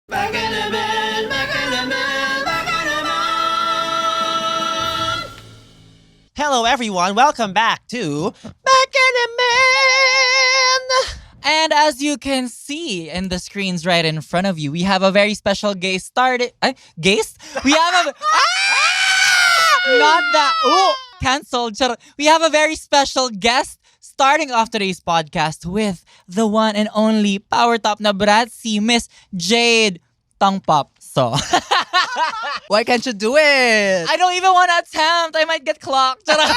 Baka naman, baka naman, baka naman. Hello everyone, welcome back to Baka Naman! And as you can see in the screens right in front of you, we have a very special guest started. Guest? We have a not that. Oh, canceled. Charot. We have a very special guest starting off today's podcast with the one and only power top na bratsi, Miss Jade Tangpop. So, Why can't you do it? I don't even want to attempt. I might get clocked. Charot.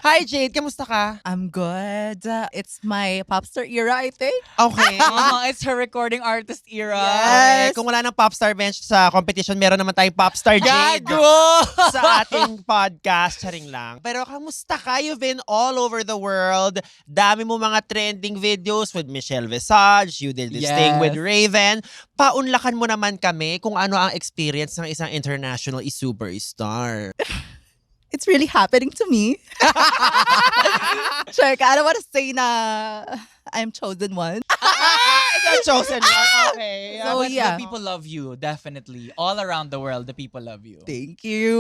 Hi Jade, kamusta ka? I'm good. It's my popstar era, I think. Okay. It's her recording artist era. Okay, kung wala ng popstar bench sa competition, meron naman tayong popstar Jade Gago! sa ating podcast. Charing lang. Pero kamusta ka? You've been all over the world. Dami mo mga trending videos with Michelle Visage. You did this thing with Yes. Raven. Paunlakan mo naman kami kung ano ang experience ng isang international superstar. It's really happening to me. Sure, I don't want to say na I'm chosen one. Ikaw chosen one. Okay. So, But yeah. the people love you, definitely. All around the world, the people love you. Thank you.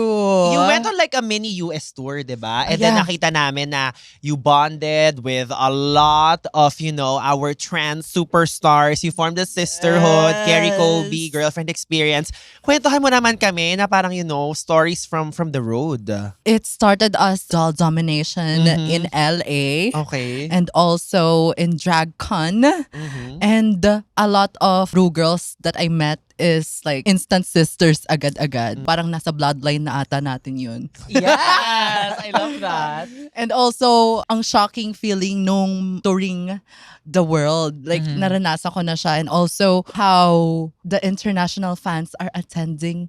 You went on like a mini US tour, di ba? And then Yeah. nakita namin na you bonded with a lot of, our trans superstars. You formed a sisterhood, Carrie Colby, Yes. Girlfriend Experience. Kwentuhan mo naman kami na parang, stories from the road. It started as doll domination Mhm. in LA Okay. and also in DragCon. Mhm. And a lot of Ru girls that I met is like instant sisters agad-agad. Parang nasa bloodline na ata natin yun. Yes! I love that. And also, ang shocking feeling nung touring the world. Like, naranasan ko na siya. And also, how the international fans are attending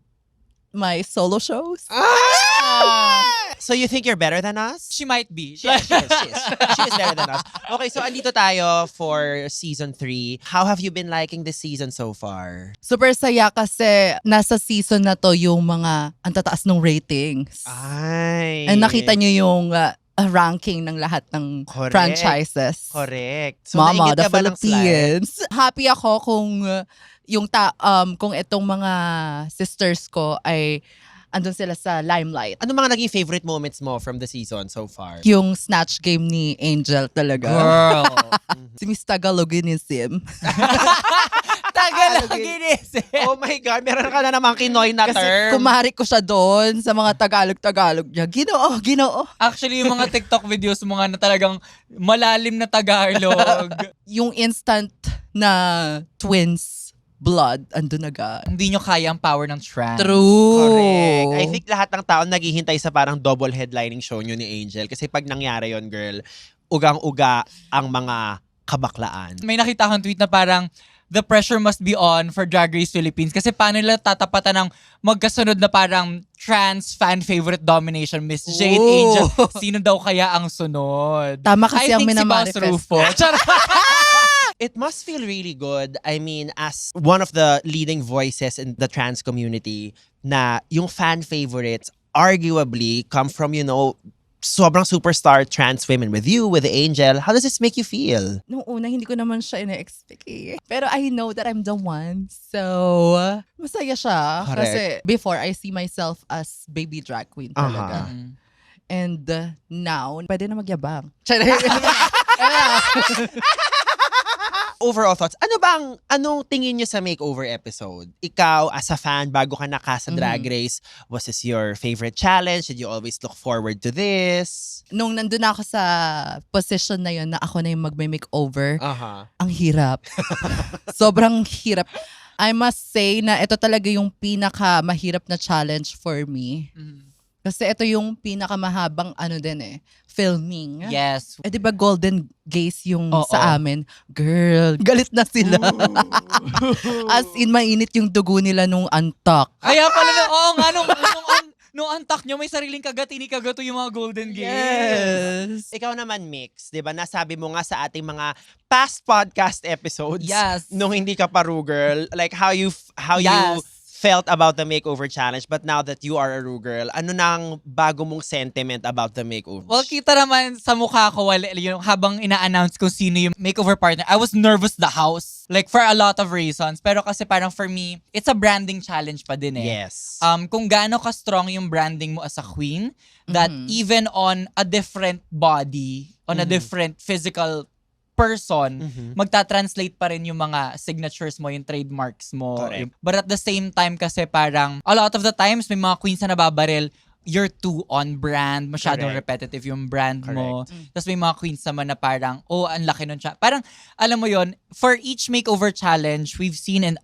my solo shows. So you think you're better than us? She might be. She is better than us. Okay, so andito tayo for season 3. How have you been liking this season so far? Super saya kasi nasa season na to yung mga ang tataas ng ratings. Ay. And nakita nyo yung ranking ng lahat ng Correct. franchises. Correct. So Mama, nainggit the ka ba ng slide? Philippines. Happy ako kung kung itong mga sisters ko ay andun sila sa limelight. Ano mga naging favorite moments mo from the season so far? Yung snatch game ni Angel talaga. Girl. Si Miss Tagaloginism. Tagal ginis. Oh my God, meron ka na namang Kinoy na Kasi term. kumari ko siya doon sa mga Tagalog niya. Ginoo, ginoo. Actually, yung mga TikTok videos mo nga na talagang malalim na Tagalog. Yung instant na twins blood, andun agad. Hindi nyo kaya ang power ng trans. True. Correct. I think lahat ng tao naghihintay sa parang double headlining show nyo ni Angel. Kasi pag nangyari yon girl, ugang-uga ang mga kabaklaan. May nakita akong tweet na parang the pressure must be on for Drag Race Philippines kasi paano nila tatapatan ng magkasunod na parang trans fan favorite domination, Miss Jade, Ooh. Angel. Sino daw kaya ang sunod? Tama kasi I ang think si Boss minamanifest. Rufo. Charot. It must feel really good. I mean, as one of the leading voices in the trans community, na yung fan favorites arguably come from, sobrang superstar trans women with you, with Angel. How does this make you feel? Nung una, hindi ko naman siya ina-expect eh. Pero I know that I'm the one. So, masaya siya. Correct. Kasi before, I see myself as baby drag queen talaga. And now, pwede na magyabang. Overall thoughts, anong tingin nyo sa makeover episode? Ikaw, as a fan, bago ka naka sa Drag Race, was this your favorite challenge? Did you always look forward to this? Nung nandun ako sa position na yun na ako na yung magme-makeover, Aha. ang hirap. Sobrang hirap. I must say na ito talaga yung pinaka-mahirap na challenge for me. Kasi ito yung pinaka-mahabang filming. Yes. Eh di ba Golden Gaze yung Oo. sa amin? Girl, galit na sila. As in, mainit yung dugo nila nung antak. Kaya pala oo nga, nung antak nyo, may sariling kagat-ini-kagato yung mga Golden Games. Yes. Ikaw naman, Mix, di ba? Nasabi mo nga sa ating mga past podcast episodes Yes. nung hindi ka pa Ru Girl, like how you Yes. felt about the makeover challenge, but now that you are a Ru girl, ano nang bago mong sentiment about the makeover? Well, kita naman sa mukha ko, yung habang ina-announce kung sino yung makeover partner, I was nervous the house. Like, for a lot of reasons. Pero kasi parang for me, it's a branding challenge pa din eh. Yes. Kung gaano ka-strong yung branding mo as a queen, that even on a different body, on a different physical person, magta-translate pa rin yung mga signatures mo, yung trademarks mo. Correct. But at the same time kasi parang, a lot of the times, may mga queens na nababaril, you're too on brand, masyadong Correct. repetitive yung brand mo. Tapos may mga queens naman na parang, ang laki nun siya. Parang, alam mo yon, for each makeover challenge, we've seen in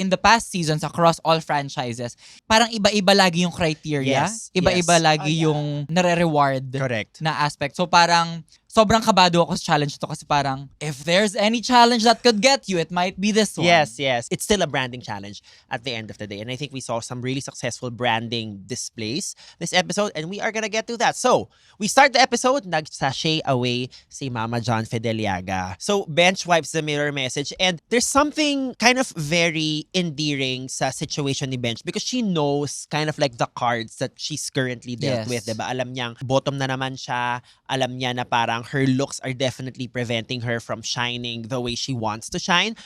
the past seasons across all franchises, parang iba-iba lagi yung criteria. Yes, Iba-iba yes. lagi yung nare-reward Correct. na aspect. So parang, sobrang kabado ako sa challenge to kasi parang, if there's any challenge that could get you, it might be this one. Yes. It's still a branding challenge at the end of the day. And I think we saw some really successful branding displays this episode, and we are gonna get to that. So, we start the episode, nag-sashay away si Mama John Fideliaga. So, Bench wipes the mirror message, and there's something kind of very endearing sa situation ni Bench because she knows kind of like the cards that she's currently dealt Yes. with, diba? Alam niyang bottom na naman siya, alam niya na parang her looks are definitely preventing her from shining the way she wants to shine.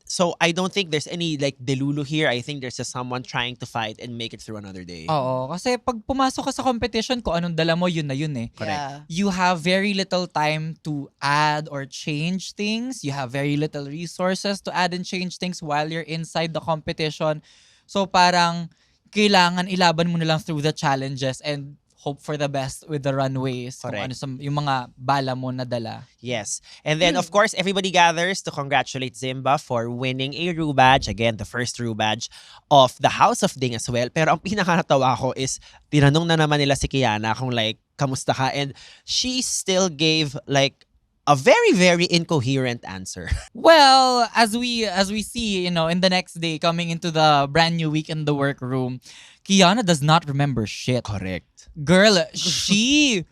So I don't think there's any like delulu here. I think there's just someone trying to fight and make it through another day. Oo, kasi pag pumasok ka sa competition, kung anong dala mo, yun na yun eh. Correct. Yeah. You have very little time to add or change things. You have very little resources to add and change things while you're inside the competition. So parang kailangan ilaban mo na lang through the challenges and hope for the best with the runways. Kung Correct. ano yung mga bala mo na dala. Yes. And then, of course, everybody gathers to congratulate Zimba for winning a Ru badge. Again, the first Ru badge of the House of Ding as well. Pero ang pinakatawa ko is, tinanong na naman nila si Kiana kung like, kamusta ka? And she still gave like a very, very incoherent answer. Well, as we see, in the next day coming into the brand new week in the workroom, Kiana does not remember shit. Correct. Girl, she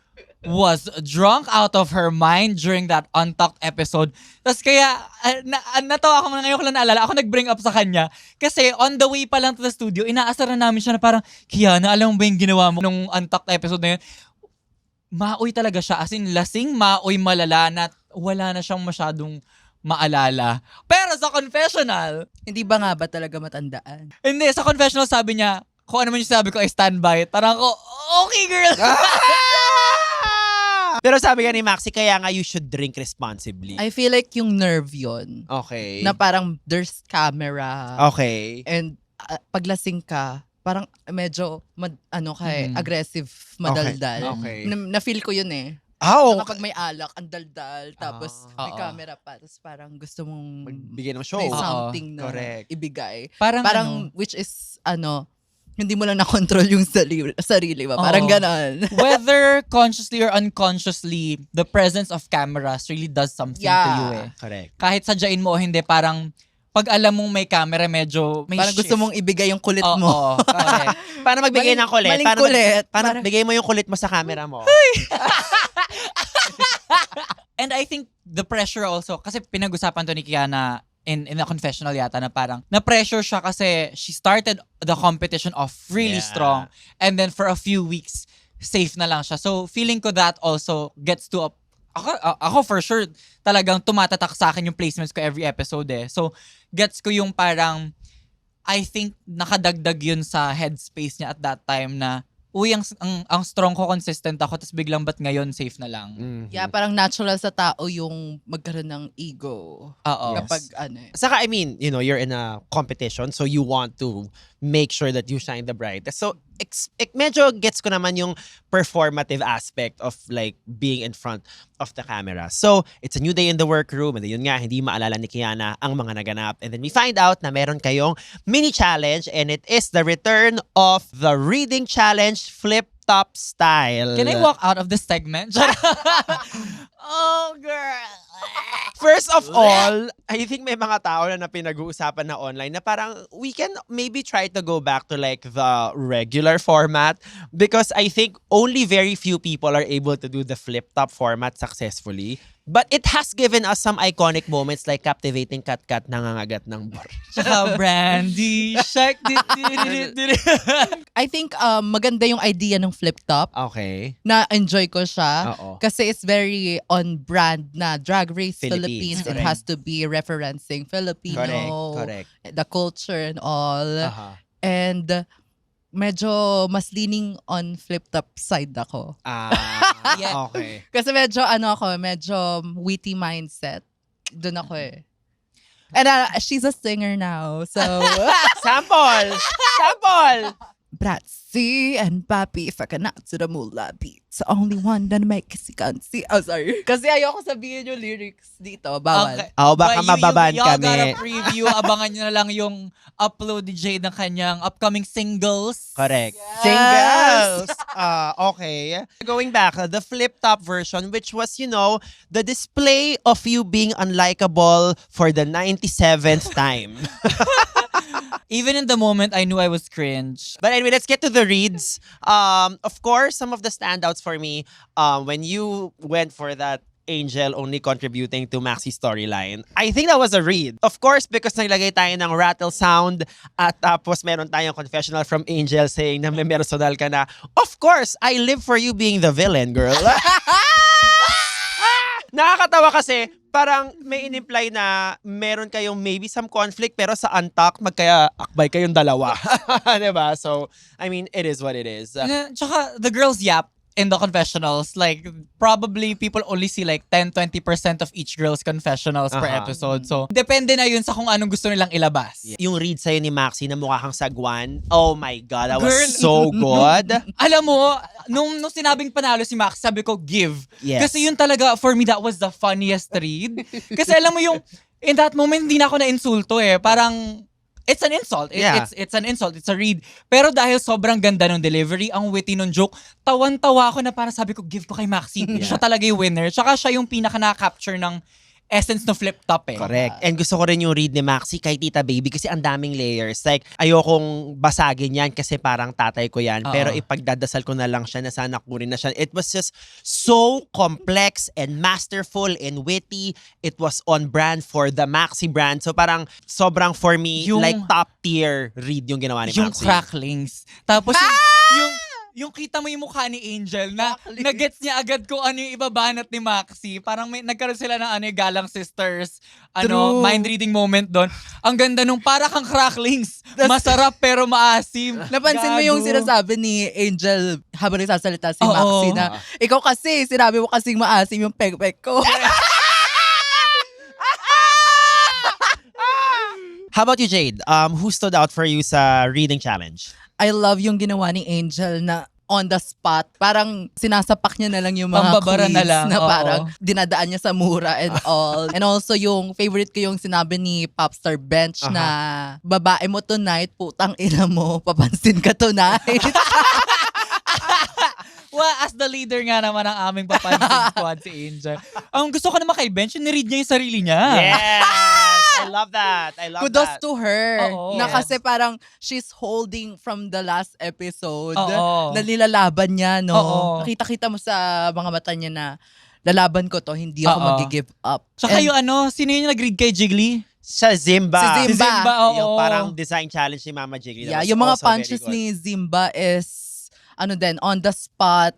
was drunk out of her mind during that Untucked episode. Tapos kaya, natawa ako ngayon ko lang naalala, ako nag-bring up sa kanya. Kasi on the way pa lang to the studio, inaasar na namin siya na parang, Kiana, alam mo ba yung ginawa mo nung Untucked episode na yun? Maoy talaga siya. As in, lasing, maoy, malala na wala na siyang masyadong maalala. Pero sa confessional, Hindi ba nga ba talaga matandaan? hindi, sa confessional sabi niya, kung ano man yung sabi ko ay standby. Parang ko, okay girl. Pero sabi nga ni Maxi, kaya nga you should drink responsibly. I feel like yung nerve yon Okay. na parang there's camera Okay. and paglasing ka, parang medyo aggressive, madaldal. Okay. Na-feel ko yun eh. Oh, Na kapag may alak, ang daldal, tapos may Oo. camera pa, tapos parang gusto mong magbigay ng show. may Oo. something na Correct. ibigay. Parang Which is, hindi mo lang na-control yung sarili ba? Parang Oo. ganon. whether consciously or unconsciously, the presence of cameras really does something to you eh. Correct. Kahit sadyain mo o hindi, parang pag alam mong may camera, medyo may Parang gusto shift. mong ibigay yung kulit Oo, mo. correct. Paano magbigay ng kulit? Maling Paano kulit. Paano Parang- bigay mo yung kulit mo sa camera mo? And I think the pressure also, kasi pinag-usapan to ni Kiana in a confessional yata na parang na-pressure siya kasi she started the competition off really Yeah. strong and then for a few weeks, safe na lang siya. So feeling ko that also gets to ako for sure talagang tumatatak sa akin yung placements ko every episode eh. So gets ko yung parang I think nakadagdag yun sa headspace niya at that time na uy, ang strong ko, consistent ako, tapos biglang ba't ngayon safe na lang? Yeah, parang natural sa tao yung magkaroon ng ego. Oo. Kapag Saka, I mean, you're in a competition, so you want to make sure that you shine the brightest. So, medyo gets ko naman yung performative aspect of like being in front of the camera. So, it's a new day in the workroom, and yun nga, hindi maalala ni Kiana ang mga naganap. And then we find out na meron kayong mini challenge, and it is the return of the reading challenge flip top style. Can I walk out of this segment? Oh, girl. First of all, I think may mga tao na pinag-uusapan na online na parang we can maybe try to go back to like the regular format because I think only very few people are able to do the flip-top format successfully. But it has given us some iconic moments like captivating Kat-Kat nangangagat ng bar. Tsaka Brandy, Shaq, I think maganda yung idea ng flip top. Okay. Na-enjoy ko siya. Oo. Kasi it's very on brand na Drag Race Philippines, Philippines. It correct. has to be referencing Filipino, Correct. the culture and all. Uh-huh. And medyo mas leaning on flip top side ako. Yeah. Okay. Kasi medyo medyo witty mindset. Doon ako eh. And she's a singer now. So, Sample! Sample! Bratzy and Papi, if I cannot to the mula beats, only one that make si see. Oh, sorry. Kasi ayoko sabihin yung lyrics dito. Bawal. Okay. Oh, baka But mababan y'all kami. gotta preview. Abangan nyo na lang yung upload ni Jade ng kanyang upcoming singles. Correct. Yes. Singles. Okay. Going back, the flip-top version, which was, the display of you being unlikable for the 97th time. Even in the moment, I knew I was cringe. But anyway, let's get to the reads. Of course, some of the standouts for me, when you went for that Angel only contributing to Maxi's storyline, I think that was a read. Of course, because naglagay tayo ng rattle sound at tapos meron tayong confessional from Angel saying na may personal ka na, of course, I live for you being the villain, girl. Nakakatawa kasi parang may in-imply na meron kayong maybe some conflict pero sa Untucked magkaya-akbay kayong dalawa. Diba? So, I mean, it is what it is. Tsaka the girls yap in the confessionals, like probably people only see like 10-20% of each girl's confessionals per Aha. episode. So, depende na yun sa kung anong gusto nilang ilabas. Yung read sa'yo ni Maxi na mukha kang sagwan, oh my God, that was Girl. so good. Alam mo, nung sinabing panalo si Max, sabi ko, give. Yes. Kasi yun talaga, for me, that was the funniest read. Kasi alam mo yung, in that moment, hindi na ako na-insulto eh. Parang, it's an insult. Yeah. It's an insult. It's a read. Pero dahil sobrang ganda ng delivery, ang witty ng joke, tawan-tawa ako na parang sabi ko, give ko kay Maxi. Yeah. Siya talaga yung winner. Tsaka siya yung pinaka na-capture ng essence ng flip top eh. Correct. And gusto ko rin yung read ni Maxi kay Tita Baby kasi ang daming layers. Like, ayokong basagin yan kasi parang tatay ko yan. Oo. Pero ipagdadasal ko na lang siya na sana kunin na siya. It was just so complex and masterful and witty. It was on brand for the Maxi brand. So parang sobrang for me, Yung- like top tier read yung ginawa ni Yung Maxi. cracklings. Tapos yung kita mo yung mukha ni Angel na nagets niya agad kung ano yung ibabanat ni Maxi. Parang may nagkaroon sila ng Galang Sisters True. mind reading moment doon. Ang ganda nung para kang cracklings. Masarap pero maasim. Napansin mo yung Gago. sinasabi ni Angel habang nagsasalita si Oo. Maxi na, ikaw kasi, sinabi mo kasing maasim yung pek-pek ko. How about you, Jade? Who stood out for you sa reading challenge? I love yung ginawa ni Angel na on the spot. Parang sinasapak niya na lang yung mga Pambabara quiz na lang, oo. parang dinadaan niya sa mura and all. And also yung favorite ko yung sinabi ni Popstar Bench na babae mo tonight, putang ina mo, papansin ka tonight. Well, as the leader nga naman ng aming papansin squad si Angel. Ang gusto ko naman kay Bench, yung niread niya yung sarili niya. Yes! I love that. I love Kudos that. to her. Oo. Na Yes. kasi parang she's holding from the last episode Oo. na nilalaban niya, no? Oo. Nakita-kita mo sa mga mata niya na lalaban ko to, hindi ako Oo. mag-give up. Tsaka And yung sino yung nag-read kay Jiggly? Sa Zimba. Si Zimba. Si Zimba, oo. Yung parang design challenge ni Mama Jiggly. That yeah, was yung mga also very punches good. ni Zimba is on the spot.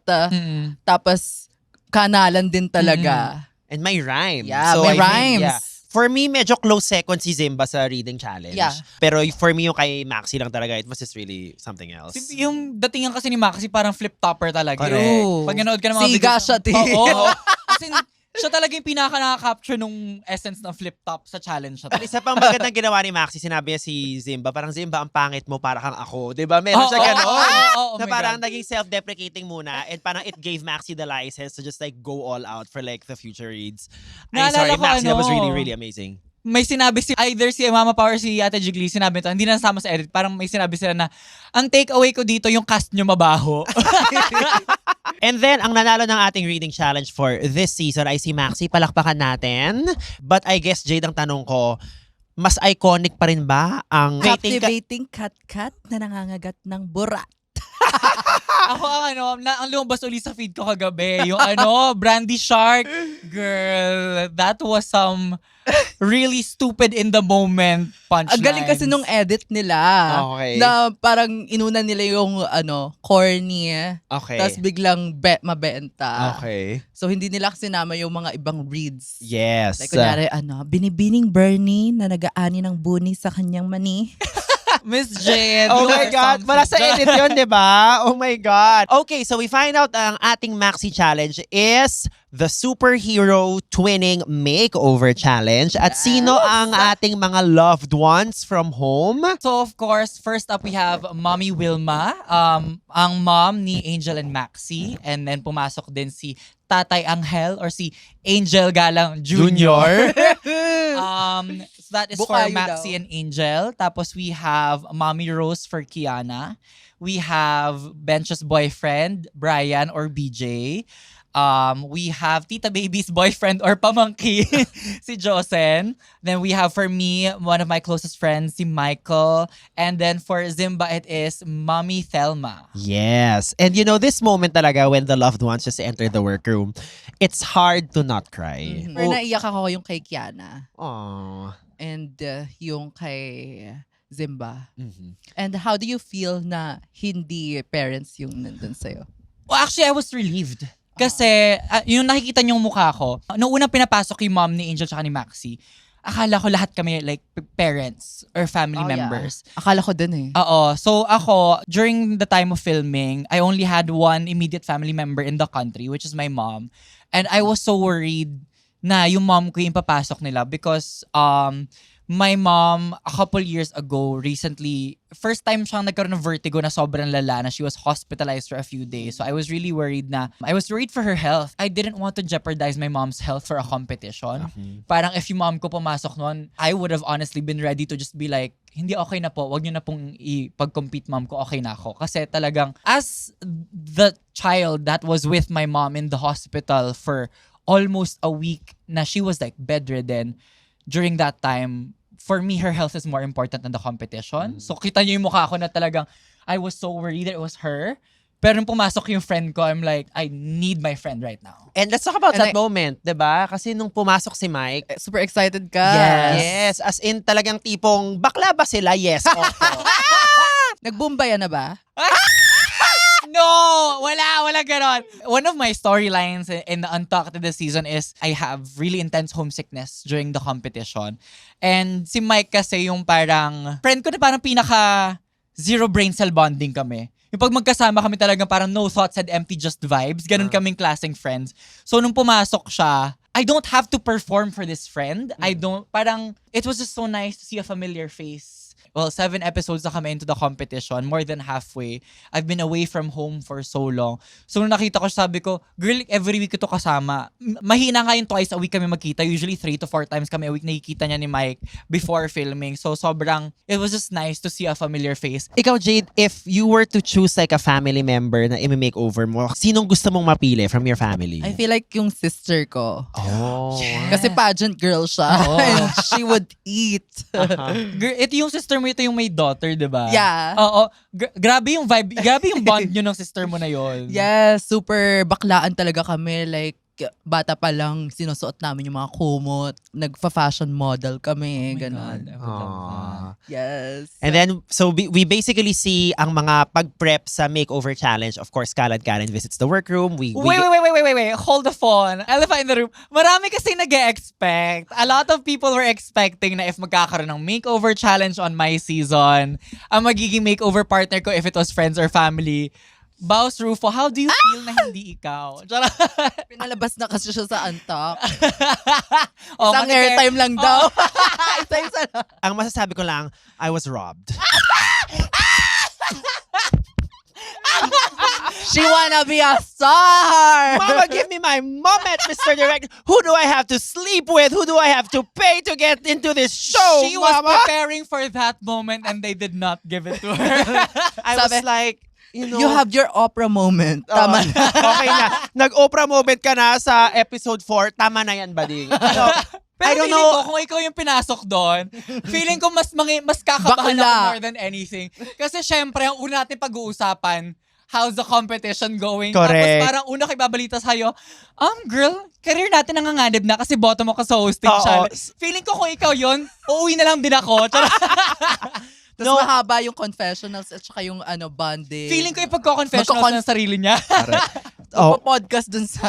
Tapos kanalan din talaga. And may rhyme. Yeah, So, may I think, rhymes. yeah. For me, medyo close second si Zimba sa reading challenge. Yeah. Pero for me, yung kay Maxi lang talaga, it was just really something else. Yung datingan kasi ni Maxi parang flip-topper talaga. Correct. True. Pag nanood ka ng mga Siga videos siya, ng- ti. Oo. Kasi siya talaga yung pinaka nakaka-capture nung essence ng flip-top sa challenge na to. At isa pang magandang ginawa ni Maxi, sinabi niya si Zimba, parang Zimba, ang pangit mo, para kang ako. Diba? Meron siya ganon. oh Na my parang God. naging self-deprecating muna and parang it gave Maxi the license to just like go all out for like the future reads. I'm Naalala sorry, ko, Maxi, that was ano, really, really amazing. may sinabi either si Mama Power or si Ate Jiggly, sinabi to, hindi na nasama sa edit, parang may sinabi sila na, ang takeaway ko dito, yung cast nyo mabaho. And then, ang nanalo ng ating reading challenge for this season ay si Maxi. Palakpakan natin. But I guess, Jade, ang tanong ko, mas iconic pa rin ba ang Captivating cat-cat na nangangagat ng burat. Ako ang lumabas uli sa feed ko kagabi, yung Brandy Shark. Girl, that was some really stupid in the moment punchlines. Ang galing kasi nung edit nila. Okay. Na parang inuna nila yung corny. Okay. Tapos biglang mabenta. Okay. So hindi nila sinama yung mga ibang reads. Yes. Like kunyari, binibining Bernie na nag-aani ng buni sa kanyang mani. Miss Jade. Oh you my are God. something. Wala sa edit yun, di ba? Oh my God. Okay, so we find out ang ating Maxi challenge is the Superhero Twinning Makeover Challenge. At sino ang ating mga loved ones from home? So of course, first up we have Mommy Wilma, ang mom ni Angel and Maxi. And then pumasok din si Tatay Angel or si Angel Galang Jr. So that is for Bukayo Maxi daw. and Angel. Tapos we have Mommy Rose for Kiana. We have Bench's boyfriend, Brian or BJ. We have Tita Baby's boyfriend or pamangkin, si Josen. Then we have for me, one of my closest friends, si Michael. And then for Zimba, it is Mommy Thelma. Yes. And you know, this moment talaga when the loved ones just enter the workroom, it's hard to not cry. Pero naiyak ako yung kay Kiana. Aww. And yung kay Zimba. Mhm. And how do you feel na hindi parents yung nandun sa'yo? Well, actually, I was relieved. Kasi, yung nakikita niyong mukha ko, noong unang pinapasok yung mom ni Angel tsaka ni Maxi, akala ko lahat kami like parents or family members. Yeah. Akala ko din eh. Oo. So ako, during the time of filming, I only had one immediate family member in the country, which is my mom. And I was so worried na yung mom ko yung papasok nila because my mom, a couple years ago, recently, first time siyang nagkaroon ng vertigo na sobrang lala na she was hospitalized for a few days. So I was really worried I was worried for her health. I didn't want to jeopardize my mom's health for a competition. Parang if yung mom ko pumasok noon, I would have honestly been ready to just be like, hindi okay na po, wag niyo na pong ipag-compete mom ko, okay na ako. Kasi talagang, as the child that was with my mom in the hospital for almost a week na she was like bedridden, during that time, for me, her health is more important than the competition. So, kita niyo yung mukha ko na talagang, I was so worried that it was her. Pero nung pumasok yung friend ko, I'm like, I need my friend right now. And let's talk about And that moment, di ba? Kasi nung pumasok si Mike, Super excited ka. yes, as in talagang tipong, bakla ba sila? Yes, opo. Nagbumbaya na ba? No! Wala ganon. One of my storylines in the Untucked this season is I have really intense homesickness during the competition. And si Mike kasi yung parang, friend ko na parang pinaka zero brain cell bonding kami. Yung pag magkasama kami talagang parang no thoughts and empty just vibes. Ganon kaming klaseng friends. So nung pumasok siya, I don't have to perform for this friend. It was just so nice to see a familiar face. Well, 7 episodes na kami into the competition, more than halfway. I've been away from home for so long. So nung nakita ko, sabi ko, girl, every week ito kasama. Mahina nga yung twice a week kami magkita. Usually 3 to 4 times kami a week nakikita niya ni Mike before filming. So it was just nice to see a familiar face. Ikaw, Jade, if you were to choose like a family member na i-makeover mo, sinong gusto mong mapili from your family? I feel like yung sister ko. Oh. Kasi pageant girl siya. Oh. And she would eat. Girl, ito yung sister mo, ito yung may daughter, di ba? Yeah. Oo. Grabe yung vibe, grabe yung bond nyo ng sister mo na yon. Yes, super baklaan talaga kami. Like, bata pa lang, sinusuot namin yung mga kumot. Nagfa-fashion model kami. Ganon. Aww. Yes. And then, so we basically see ang mga pag-prep sa makeover challenge. Of course, Karen visits the workroom. We Wait. Hold the phone. Elephant in the room. Marami kasi nag-expect. A lot of people were expecting na if magkakaroon ng makeover challenge on my season, ang magiging makeover partner ko if it was friends or family, Baus Rufo, how do you feel na hindi ikaw? Pinalabas na kasi siya sa Untucked. Oh, Isang airtime lang daw. Isa-isa lang. ang masasabi ko lang, I was robbed. She wanna be a star! Mama, give me my moment, Mr. Director. Who do I have to sleep with? Who do I have to pay to get into this show, She was Mama? preparing for that moment and they did not give it to her. I was Sabi, like, you know. You have your Oprah moment. Oo. Tama na. Okay na. Nag-Oprah moment ka na sa episode 4. Tama na yan, bading. So, Pero I don't feeling know. ko, kung ikaw yung pinasok doon, feeling ko mas kakabahan Bakla. ako more than anything. Kasi syempre, ang una natin pag-uusapan, how's the competition going? Correct. Tapos parang una kay babalita sa'yo, girl, career natin nanganganib na kasi bottom ako sa hosting Oo. channel. Feeling ko kung ikaw yon, uuwi na lang din ako. Tapos mahaba yung confessionals at saka yung bonding. Feeling ko ipagko-confessionals ng sarili niya. Oh, Podcast dun sa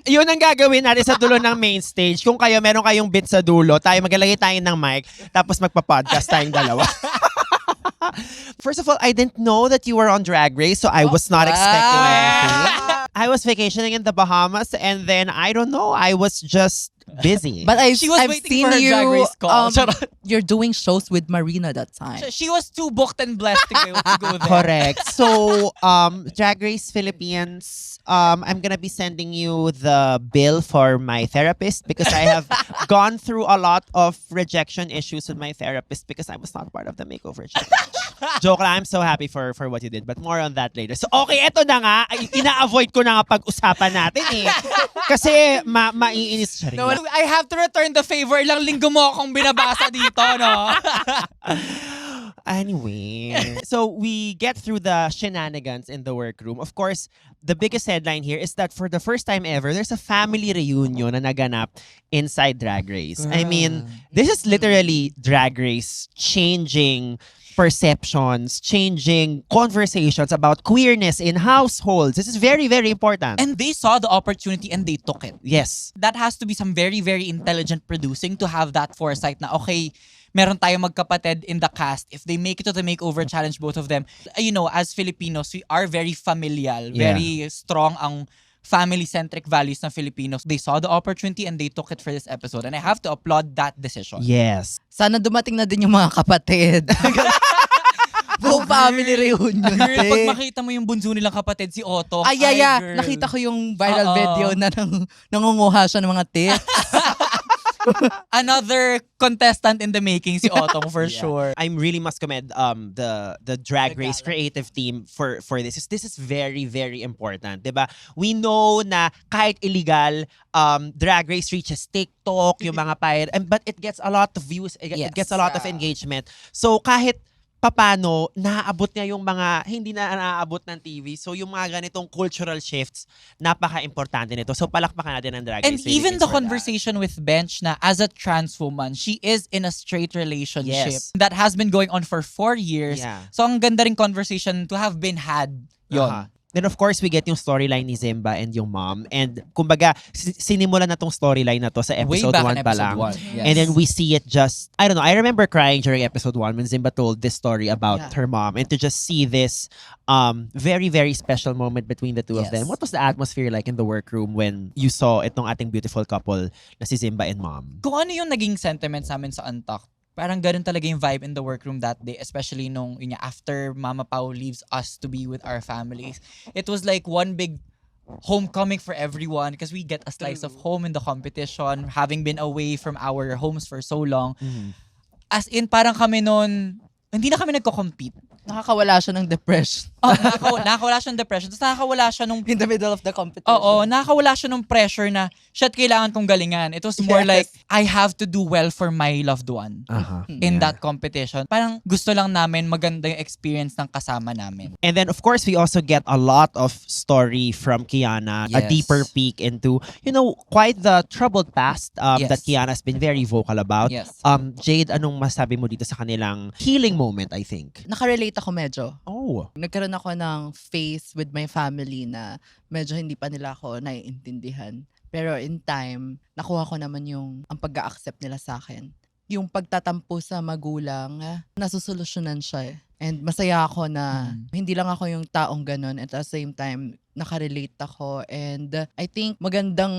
yun ang gagawin natin sa dulo ng main stage. Kung meron kayong bit sa dulo, maglalagay tayo ng mic, tapos magpa-podcast tayong dalawa. First of all, I didn't know that you were on Drag Race, so I was not expecting anything. I was vacationing in the Bahamas, and then, I don't know, I was just busy. But She was I've waiting seen for her you, Drag Race call. Charot. you're doing shows with Marina that time. She was too booked and blessed to go there. Correct. So, Drag Race Philippines, I'm gonna be sending you the bill for my therapist because I have gone through a lot of rejection issues with my therapist because I was not part of the makeover challenge. Joke lang, I'm so happy for what you did, but more on that later. So, okay, eto na nga. Ina-avoid ko na nga pag-usapan natin eh. Kasi maiinis siya rin. No, I have to return the favor. Ilang linggo mo akong binabasa dito, no? Anyway, so we get through the shenanigans in the workroom. Of course, the biggest headline here is that for the first time ever, there's a family reunion na naganap inside Drag Race. I mean, this is literally Drag Race changing perceptions, changing conversations about queerness in households. This is very, very important. And they saw the opportunity and they took it. yes. That has to be some very, very intelligent producing to have that foresight na, okay, meron tayong magkapatid in the cast. If they make it to the makeover challenge, both of them, as Filipinos, we are very familial, Yeah. very strong ang family-centric values ng Filipinos. They saw the opportunity and they took it for this episode. And I have to applaud that decision. Yes. Sana dumating na din yung mga kapatid. Buong family reunion. Girl, te. pag makita mo yung bunso nilang kapatid, si Otto. Ay, girl. nakita ko yung viral Oo. video na nangunguha siya ng mga tits. Another contestant in the making, si Otto, for Yeah. sure. I really must commend the Drag The Race gala. creative team for this. This is very, very important, 'di ba? We know na kahit illegal, Drag Race reaches TikTok, yung mga but it gets a lot of views, it Yes. gets a lot of engagement. So kahit papano naaabot niya yung mga hindi na naaabot ng TV. So yung mga ganitong cultural shifts, napaka-importante nito. So palakpakan natin ang Drag Race And even Philippines the for that. conversation with Bench na as a trans woman, she is in a straight relationship Yes. that has been going on for 4 years. Yeah. So ang ganda ring conversation to have been had yon. Aha. Then of course, we get yung storyline ni Zimba and yung mom. And kumbaga, sinimulan na tong storyline na to sa Way episode back 1 in pa episode lang. 1. Yes. And then we see it just, I don't know, I remember crying during episode 1 when Zimba told this story about Yeah. her mom. And to just see this very, very special moment between the two of Yes. them. What was the atmosphere like in the workroom when you saw itong ating beautiful couple na si Zimba and mom? Kung ano yung naging sentiment sa amin sa Untucked, parang ganun talaga yung vibe in the workroom that day, especially nung after Mama Pao leaves us to be with our families. It was like one big homecoming for everyone because we get a slice of home in the competition, having been away from our homes for so long. As in, parang kami nun, hindi na kami nagko-compete. Nakakawala siya ng depression. Nakakawala siya ng depression. Tapos nakakawala siya nung In the middle of the competition. Oo, nakakawala siya ng pressure na, shit, kailangan kong galingan. It was more Yes. like, I have to do well for my loved one in that competition. Parang gusto lang namin maganda yung experience ng kasama namin. And then, of course, we also get a lot of story from Kiana, a Yes. deeper peek into, quite the troubled past Yes. that Kiana's been very vocal about. Yes. Jade, anong masabi mo dito sa kanilang healing moment, I think? Nakarelate ako medyo. Oh. Nagkaroon ako ng phase with my family na medyo hindi pa nila ako naiintindihan. Pero in time, nakuha ko naman ang pag-a-accept nila sa akin. Yung pagtatampo sa magulang, nasusolusyonan siya eh. And masaya ako na hindi lang ako yung taong ganun. At the same time, nakarelate ako. And I think magandang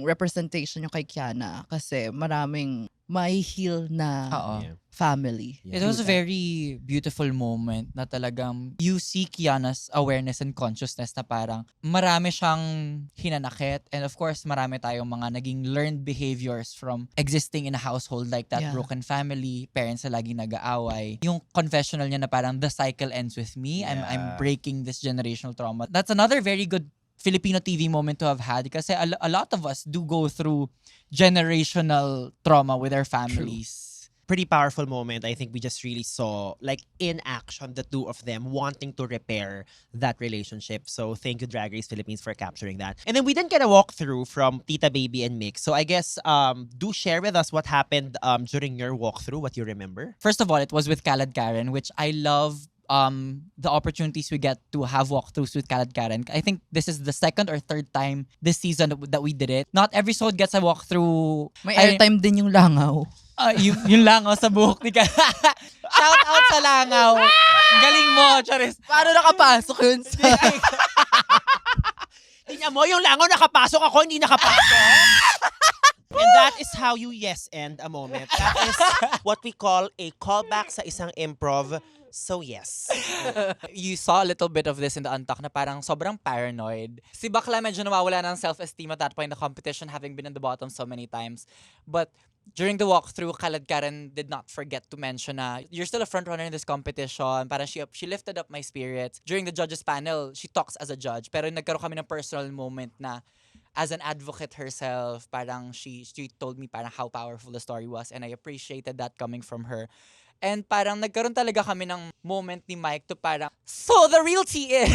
representation yung kay Kiana kasi maraming may heal na Oo. Yeah. family. It was a very beautiful moment na talagang you see Kiana's awareness and consciousness na parang marami siyang hinanakit, and of course marami tayong mga naging learned behaviors from existing in a household like that, Yeah. broken family, parents na laging nag-aaway. Yung confessional niya na parang the cycle ends with me, I'm Yeah. breaking this generational trauma. That's another very good Filipino TV moment to have had kasi a lot of us do go through generational trauma with our families. Pretty powerful moment. I think we just really saw, like, in action, the two of them wanting to repair that relationship. So thank you, Drag Race Philippines, for capturing that. And then we didn't get a walkthrough from Tita Baby and Mix. So I guess do share with us what happened during your walkthrough, what you remember. First of all, it was with Khaled Karen, which I love the opportunities we get to have walkthroughs with Khaled Karen. I think this is the second or third time this season that we did it. Not every episode gets a walkthrough. May airtime din yung langaw. Yung langaw sa buhok ni Shout out sa langaw. Galing mo, Charis. Paano nakapasok yun sa... Tingnan mo, yung langaw nakapasok, ako hindi nakapasok. And that is how you yes end a moment. That is what we call a callback sa isang improv. So yes. You saw a little bit of this in the Untucked na parang sobrang paranoid. Si Bakla medyo nawawala ng self-esteem at that point in the competition, having been in the bottom so many times. But during the walkthrough, Khaled Karen did not forget to mention na you're still a frontrunner in this competition. Parang she lifted up my spirits. During the judges panel, she talks as a judge. Pero nagkaroon kami ng personal moment na as an advocate herself, parang she told me parang how powerful the story was, and I appreciated that coming from her. And parang nagkaroon talaga kami ng moment ni Mike to parang, so the real tea is,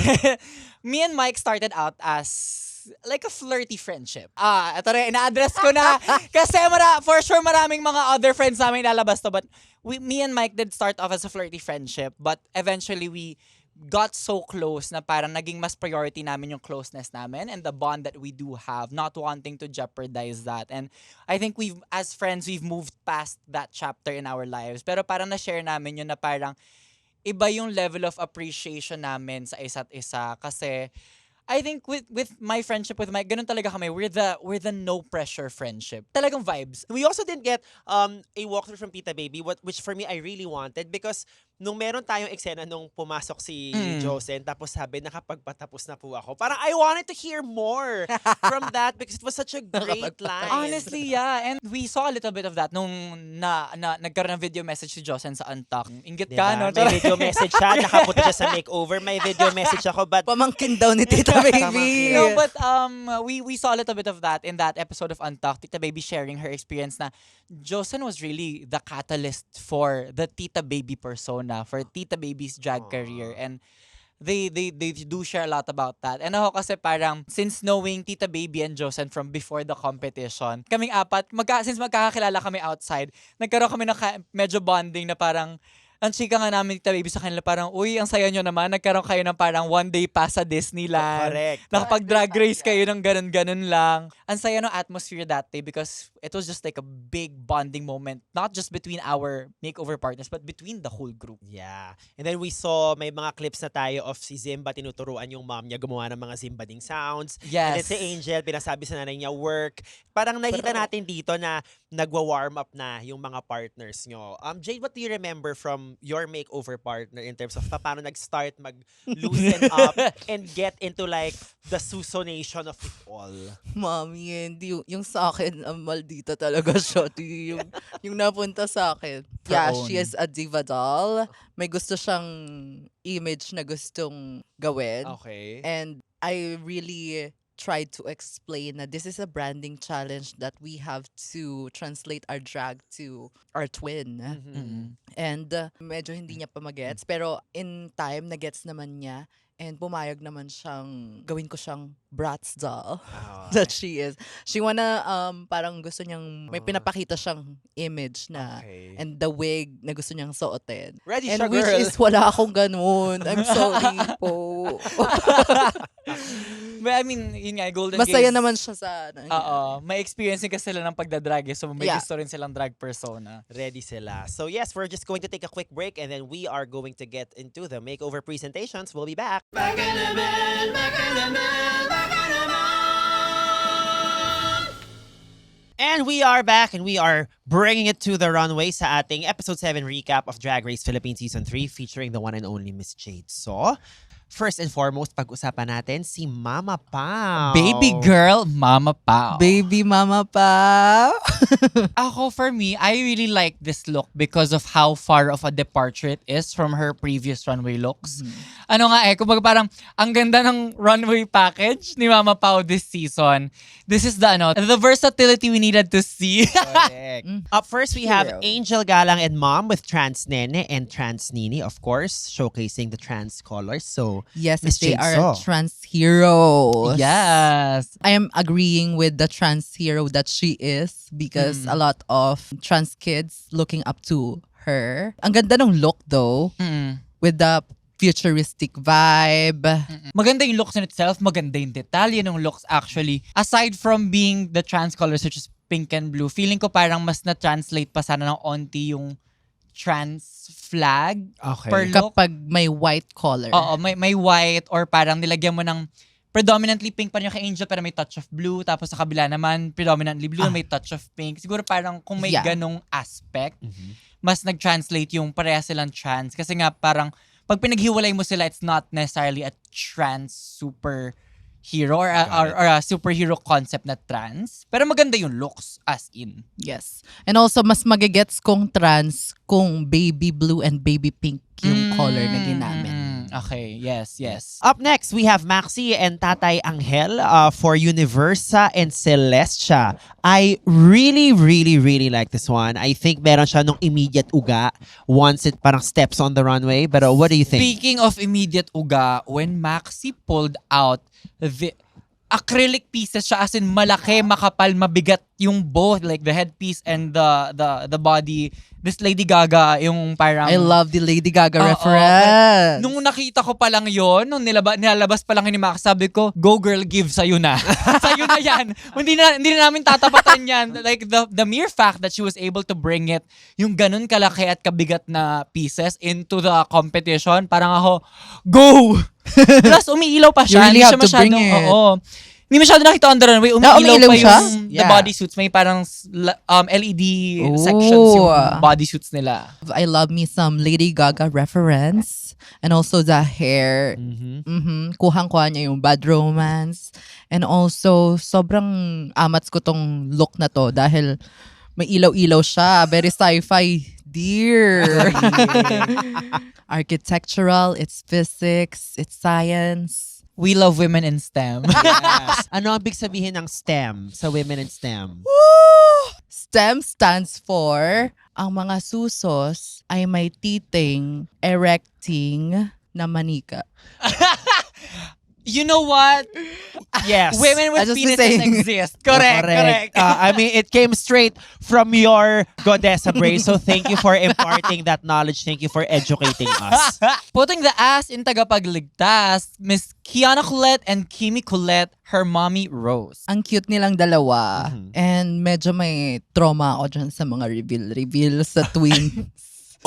me and Mike started out as like a flirty friendship. Ito rin, ina-address ko na. Kasi for sure maraming mga other friends namin lalabas to. But me and Mike did start off as a flirty friendship. But eventually we got so close na parang naging mas priority namin yung closeness namin and the bond that we do have, not wanting to jeopardize that. And I think as friends, we've moved past that chapter in our lives. Pero parang na-share namin yun na parang iba yung level of appreciation namin sa isa't isa. Kasi I think with my friendship with Mike, ganun talaga kami. We're the no pressure friendship. Talagang vibes. We also didn't get a walkthrough from Tita Baby, which for me I really wanted, because nung meron tayong eksena nung pumasok si Josen, tapos sabi, nakapagpatapos na po ako. Parang I wanted to hear more from that because it was such a great line. Honestly, yeah. And we saw a little bit of that nung nagkaroon ng video message si Josen sa Untucked. Ingit ka, no? May video message siya, nakapunta siya sa makeover, may video message ako, but Pamangkin daw ni Tita Baby. No, but we saw a little bit of that in that episode of Untucked. Tita Baby sharing her experience na Josen was really the catalyst for the Tita Baby persona, for Tita Baby's drag career. And they do share a lot about that. And ako kasi parang, since knowing Tita Baby and Josen from before the competition, kaming apat, since magkakakilala kami outside, nagkaroon kami ng medyo bonding na parang, ang chika nga namin Tita Baby sa kanila parang, uy, ang saya nyo naman, nagkaroon kayo ng parang one day pass sa Disneyland. Correct. Nakapag-drag race kayo ng ganun-ganun lang. Ang saya ng atmosphere that day because it was just like a big bonding moment, not just between our makeover partners, but between the whole group. yeah. And then we saw, may mga clips na tayo of si Zimba, tinuturuan yung mom niya gumawa ng mga Zimbading sounds. Yes. And then si Angel, pinasabi sa nanay niya, work. Parang nakita natin dito na nagwa-warm up na yung mga partners nyo. Jade, what do you remember from your makeover partner in terms of paano nag-start mag-loosen up and get into like the susonation of it all? Mami, hindi yung sa akin, maldita talaga siya. Yung napunta sa akin. Yeah, own. she is a diva doll. May gusto siyang image na gustong gawin. Okay. And I really tried to explain that this is a branding challenge that we have to translate our drag to our twin. And medyo hindi niya pa magets, pero in time, nagets naman niya. And pumayag naman siyang, gawin ko siyang Bratz doll that she is. She wanna, parang gusto niyang, may pinapakita siyang image na, Okay. and the wig na gusto niyang suotin. Ready And siya, which girl. is, wala akong ganun. I'm sorry po. But I mean, yun nga, Golden Masaya Gaze. naman siya sa, Oo. May experience din kasi sila ng pagdadrag. So may Yeah. gusto rin silang drag persona. Ready sila. So yes, we're just going to take a quick break and then we are going to get into the makeover presentations. We'll be back. Baka naman, baka naman, baka naman. And we are back and we are bringing it to the runway sa ating episode 7 recap of Drag Race Philippines Season 3 featuring the one and only Miss Jade So. First and foremost, pag-usapan natin si Mama Pao. Baby girl, Mama Pao. Baby mama pa. Ako, for me, I really like this look because of how far of a departure it is from her previous runway looks. Ano nga kumbaga parang ang ganda ng runway package ni Mama Pao this season. This is the versatility we needed to see. Correct. Up first, we have Hero. Angel Galang and Mom with Trans Nene and Trans Nini, of course, showcasing the trans colors. So, Yes, Miss they Jade are So. trans heroes. Yes. I am agreeing with the trans hero that she is because a lot of trans kids looking up to her. Ang ganda ng look though, Mm. with the futuristic vibe. Maganda yung looks in itself, maganda yung detalye ng looks actually. Aside from being the trans colors such as pink and blue, feeling ko parang mas na-translate pa sana ng onti yung trans flag okay. per look. Kapag may white color. Oo, may white or parang nilagyan mo ng predominantly pink pa rin yung kay Angel pero may touch of blue. Tapos sa kabila naman, predominantly blue, may touch of pink. Siguro parang kung may Yeah. ganong aspect, mas nag-translate yung pareha silang trans. Kasi nga parang pag pinaghiwalay mo sila, it's not necessarily a trans superhero or a superhero concept na trans. Pero maganda yung looks as in. Yes. And also, mas magigets kung trans kung baby blue and baby pink yung color na ginamit. Okay, yes. Up next, we have Maxi and Tatay Angel for Universa and Celestia. I really, really, really like this one. I think meron siya nung immediate uga once it parang steps on the runway. But what do you think? Speaking of immediate uga, when Maxi pulled out the acrylic pieces siya, as in malaki, makapal, mabigat yung both, like the headpiece and the body. This Lady Gaga, yung parang... I love the Lady Gaga Oo, reference. Nung nakita ko pa lang yon, nung nilalabas pa lang yun ni Max, sabi ko, go girl, give sa'yo na. Sa'yo na yan. Hindi na namin tatapatan yan. Like the mere fact that she was able to bring it, yung ganun kalaki at kabigat na pieces into the competition, parang ako, go! Plus, umiilaw pa siya. You really Hindi have siya to bring masyadong- it. Oo. Hindi masyado nakita on the runway. Umiilaw umiilaw pa siya? yung the Yeah. bodysuits. May parang LED sections yung Ooh. bodysuits nila. I love me some Lady Gaga reference. And also the hair. Kuhang-kuha niya yung Bad Romance. And also, sobrang amats ko tong look na to dahil may ilaw-ilaw siya. Very sci-fi. Dear. Architectural, it's physics, it's science. We love women in STEM. Yes. Ano ang big sabihin ng STEM sa Women in STEM? STEM stands for ang mga susos ay may titing erecting na manika. You know what? Yes. Women I with just penises saying. exist. Correct. I mean, it came straight from your goddessa brain. So thank you for imparting that knowledge. Thank you for educating us. Putting the ass in tagapagligtas, Miss Kiana Colette and Kimi Colette, her mommy Rose. Ang cute nilang dalawa. And medyo may trauma ako dyan sa mga reveal sa twins.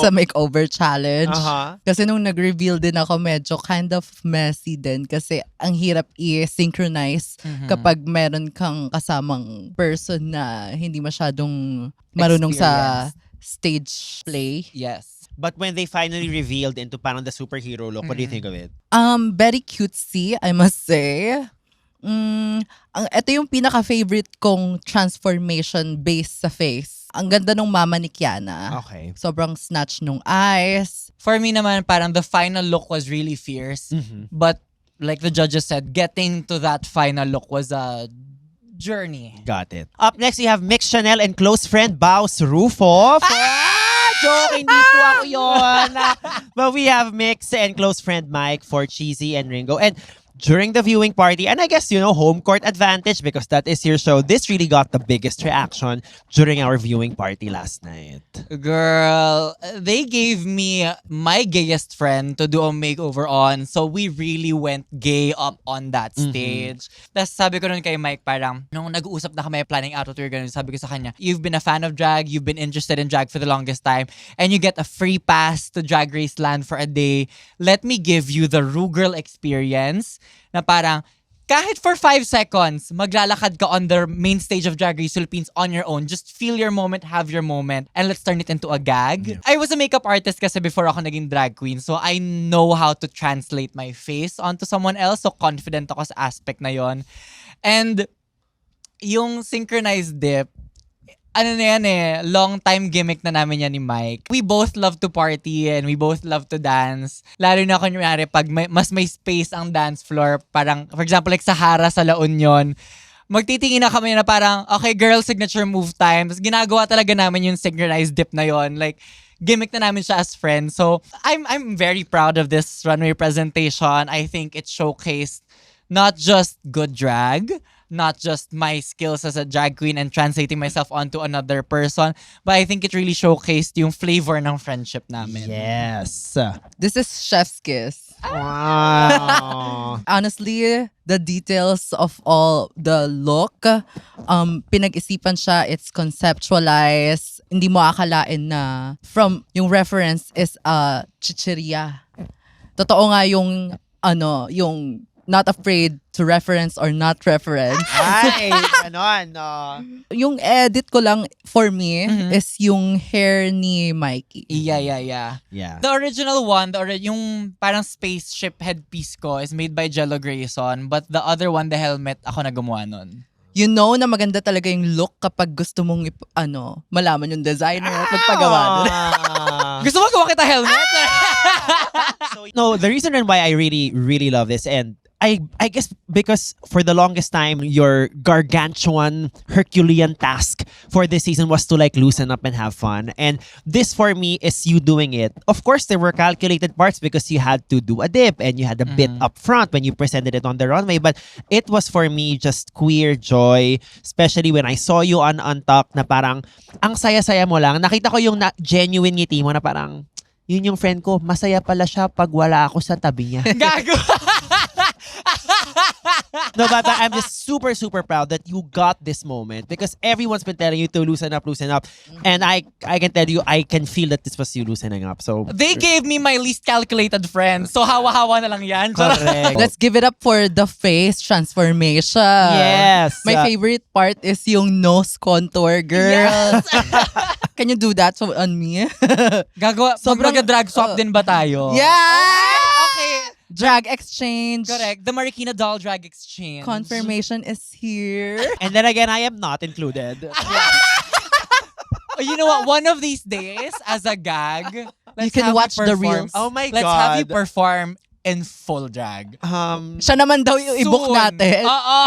Sa makeover challenge. Uh-huh. Kasi nung nag-reveal din ako, medyo kind of messy din. Kasi ang hirap i-synchronize kapag meron kang kasamang person na hindi masyadong marunong sa stage play. Yes. But when they finally revealed into parang the superhero look, what do you think of it? Very cutesy, I must say. Ito yung pinaka-favorite kong transformation based sa face. Ang ganda nung mama ni Kiana. Okay. Sobrang snatch nung eyes. For me naman, parang the final look was really fierce. But like the judges said, getting to that final look was a journey. Got it. Up next, we have Mix Chanel and close friend Baus Rufo. Joke, hindi po ako yun. But we have Mix and close friend Mike for Cheesy and Ringo. And during the viewing party, and I guess, home court advantage because that is your show, this really got the biggest reaction during our viewing party last night. Girl, they gave me my gayest friend to do a makeover on. So we really went gay up on that stage. Tapos sabi ko nun kay Mike, parang, nung nag-uusap na kami planning out what we were gonna do, sabi ko sa kanya, you've been a fan of drag, you've been interested in drag for the longest time, and you get a free pass to Drag Race Land for a day. Let me give you the Rugirl experience na parang kahit for 5 seconds, maglalakad ka on the main stage of Drag Race Philippines on your own. Just feel your moment, have your moment, and let's turn it into a gag. Yeah. I was a makeup artist kasi before ako naging drag queen. So I know how to translate my face onto someone else. So confident ako sa aspect na yon. And yung synchronized dip, ano na yan long time gimmick na namin yan ni Mike. We both love to party and we both love to dance. Lalo na kunyari pag mas may space ang dance floor, parang for example like Sahara sa La Union, magtitingin na kami na parang okay girl signature move time. Tapos ginagawa talaga namin yung synchronized dip na yon. Like gimmick na namin siya as friends. So I'm very proud of this runway presentation. I think it showcased not just good drag, not just my skills as a drag queen and translating myself onto another person, but I think it really showcased yung flavor ng friendship namin. Yes. This is chef's kiss. Wow. Honestly, the details of all the look, pinag-isipan siya, it's conceptualized. Hindi mo akalain na from yung reference is chicheria. Totoo nga yung yung not afraid to reference or not reference. Ay, ganon, no. Yung edit ko lang for me is yung hair ni Mikey. Yeah. Yeah. The original one, yung parang spaceship headpiece ko is made by Jello Grayson, but the other one, the helmet, ako na gumawa nun. You know na maganda talaga yung look kapag gusto mong malaman yung designer at magpagawa nun. Gusto mo gawa kita helmet? So, no, the reason why I really, really love this, and I guess because for the longest time, your gargantuan Herculean task for this season was to like loosen up and have fun. And this for me is you doing it. Of course, there were calculated parts because you had to do a dip and you had a bit up front when you presented it on the runway. But it was for me just queer joy, especially when I saw you on Untucked na parang ang saya-saya mo lang. Nakita ko yung genuine ngiti mo na parang yun yung friend ko, masaya pala siya pag wala ako sa tabi niya. Gago! No, but I'm just super, super proud that you got this moment because everyone's been telling you to loosen up. And I can tell you, I can feel that this was you loosening up. So They gave me my least calculated friend. So hawa-hawa na lang yan. correct. Let's give it up for the face transformation. Yes. My favorite part is yung nose contour, girl. Can you do that on me? Gagawa, Sobrang, drag swap din ba tayo? Yeah! Okay. Drag exchange. Correct. The Marikina Doll Drag Exchange. Confirmation is here. And then again, I am not included. Oh, you know what? One of these days, as a gag, let's can have watch you the perform. reels. Oh my Let's have you God. perform in full drag. Siya naman daw yung i-book Soon. natin. Oo.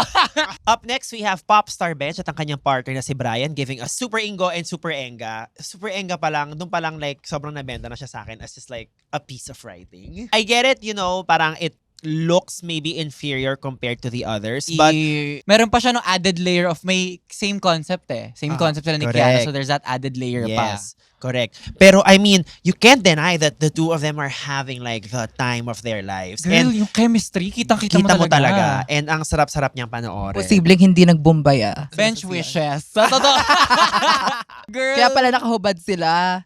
Up next, we have Popstar Bench at ang kanyang partner na si Brian giving us Super Ingo and Super Enga. Super Enga pa lang, doon pa lang like sobrang nabenta na siya sa akin as just like a piece of writing. I get it, parang it looks maybe inferior compared to the others, but Meron pa siya no added layer of may same concept Same concept sila ni correct. Kiana. So there's that added layer pa. yes, correct. Pero I mean, you can't deny that the two of them are having like the time of their lives. Girl, And yung chemistry, kitang-kita kita mo talaga. talaga. And ang sarap-sarap niyang panoorin. Posibleng hindi nagbombay Bench wishes. Sa totoo. Girl. Kaya pala nakahubad sila.